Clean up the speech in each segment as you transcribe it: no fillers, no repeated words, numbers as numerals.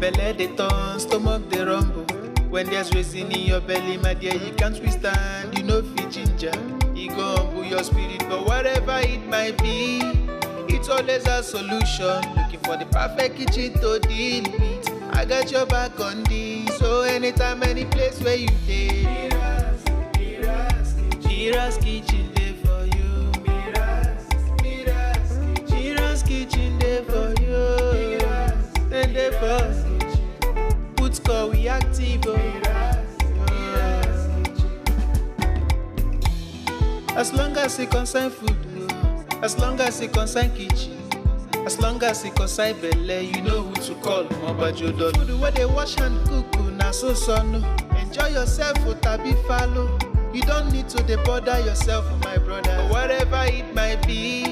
Belle dey turn, stomach dey rumble. When there's reason in your belly, my dear, you can't withstand. You know fit ginger, e go humble your spirit. But whatever it might be, it's always a solution. Looking for the perfect kitchen to deal with. I got your back on this. So anytime, any place where you dey, MIRA'S kitchen dey for you. MIRA'S kitchen dey for you. And dey for put call we active. As long as it concern food, as long as it concern kitchen, as long as it concern belle, you know who to call. Mobajodo food where they wash and cook, na so no. Enjoy yourself, tabi follow. You don't need to bother yourself, my brother. But whatever it might be,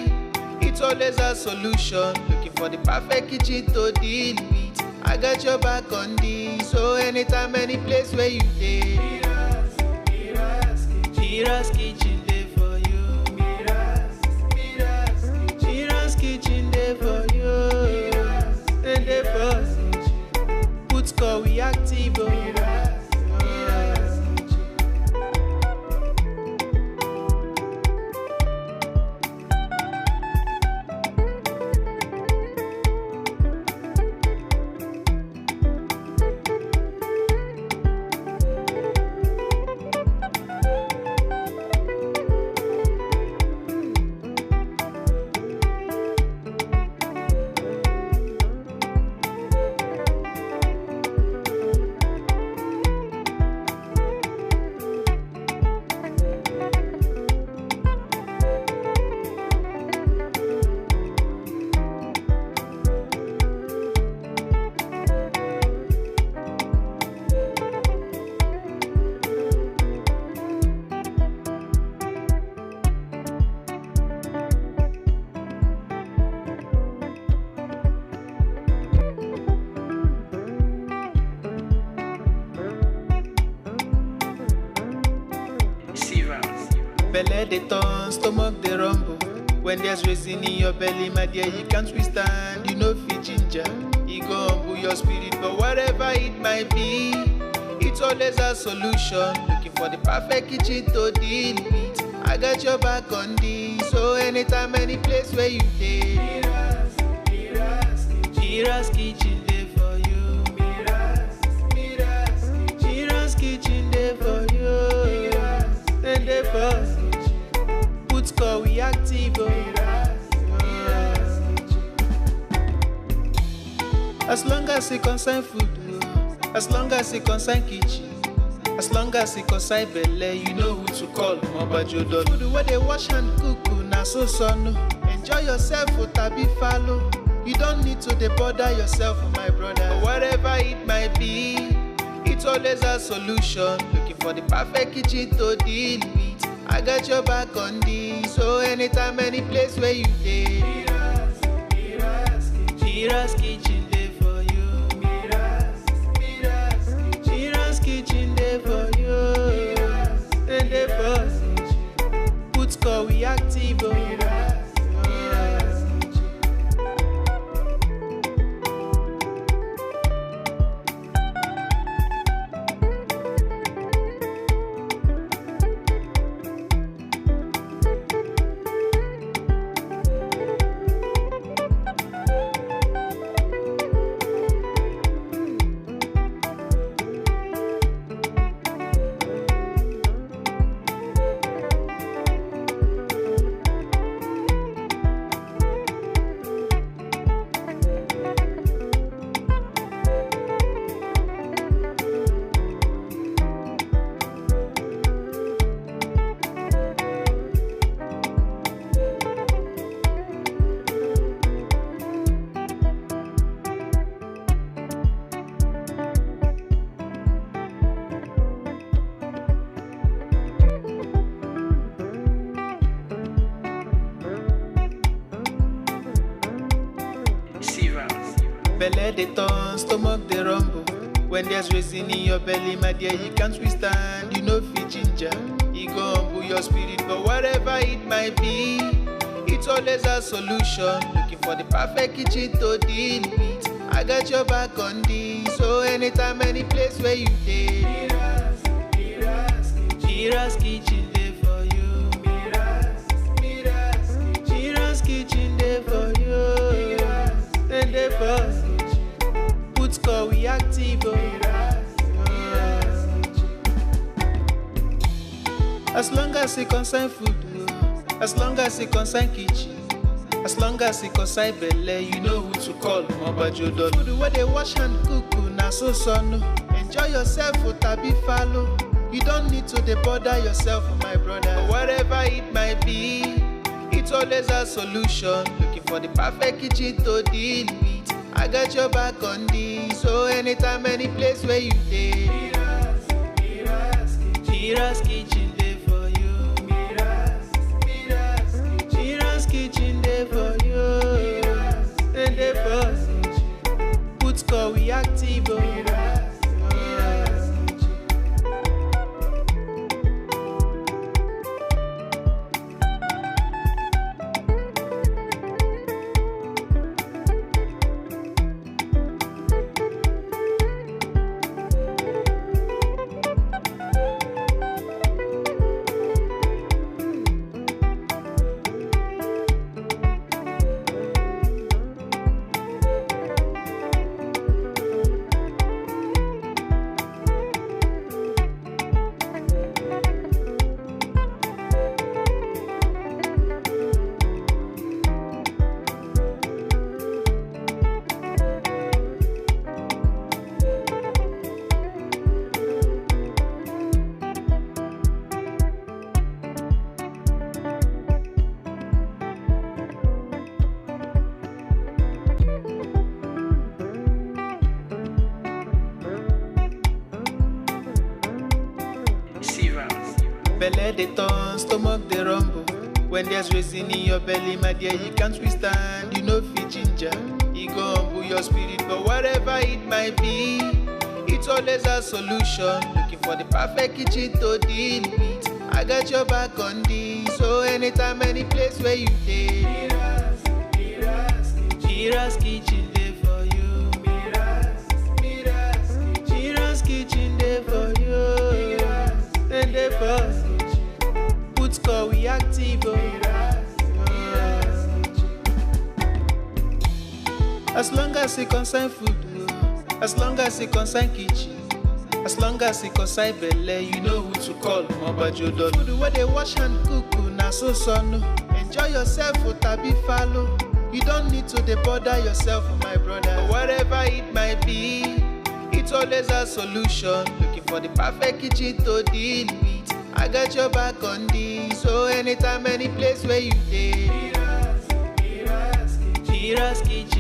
it's always a solution. Looking for the perfect kitchen to deal with. I got your back on this. So anytime, any place where you dey, MIRA'S kitchen dey for you. MIRA'S kitchen dey for you. And dey for put call we active. Belle dey turn, stomach dey rumble. When there's reason in your belly, my dear, you can't withstand. You know fit ginger, e go humble your spirit. But whatever it might be, it's always a solution. Looking for the perfect kitchen to deal with. I got your back on this. So anytime, any place where you dey, MIRA'S kitchen dey for you. MIRA'S kitchen dey for you. And dey for put call we active. As long as it concern food, as long as it concern kitchen, as long as it concern belle, you know who to call. Mobajodo food where they wash and cook, na so no. Enjoy yourself, tabi follow. You don't need to bother yourself, my brother. But whatever it might be, it's always a solution. Looking for the perfect kitchen to deal with. I got your back on this. So anytime, any place where you dey, MIRA'S kitchen dey for you. MIRA'S kitchen dey for you. And dey for put call we active. Belle dey turn, stomach dey rumble. When there's reason in your belly, my dear, you can't withstand. You know fit ginger, e go humble your spirit. But whatever it might be, it's always a solution. Looking for the perfect kitchen to deal with. I got your back on this. So anytime, any place where you dey, MIRA'S kitchen dey for you. MIRA'S kitchen dey for you. Then dey for put call we active. As long as it concern food, as long as it concern kitchen, as long as it concern belle, you know who to call. Mobajodo. Food where they wash hand cook, na so no. Enjoy yourself, tabi follow. You don't need to dey bother yourself, my brother. But whatever it might be, it's always a solution. Looking for the perfect kitchen to deal with. I got your back on this. So anytime, any place where you dey, MIRA'S kitchen dey for you. MIRA'S kitchen dey for you. Then dey for put call we active. Belle dey turn, stomach dey rumble. When there's reason in your belly, my dear, you can't withstand. You know fit ginger, e go humble your spirit. But whatever it might be, it's always a solution. Looking for the perfect kitchen to deal with. I got your back on this. So anytime, any place where you dey, MIRA'S kitchen dey for you. MIRA'S kitchen dey for you. Then dey for put call we active. As long as it concern food, as long as it concern kitchen, as long as it concern belle, you know who to call. Mobajodo. Food where they wash hand cook, na so no. Enjoy yourself, tabi follow. You don't need to dey bother yourself, my brother. But whatever it might be, it's always a solution. Looking for the perfect kitchen to deal with. I got your back on this. So anytime, any place where you dey, MIRA'S kitchen.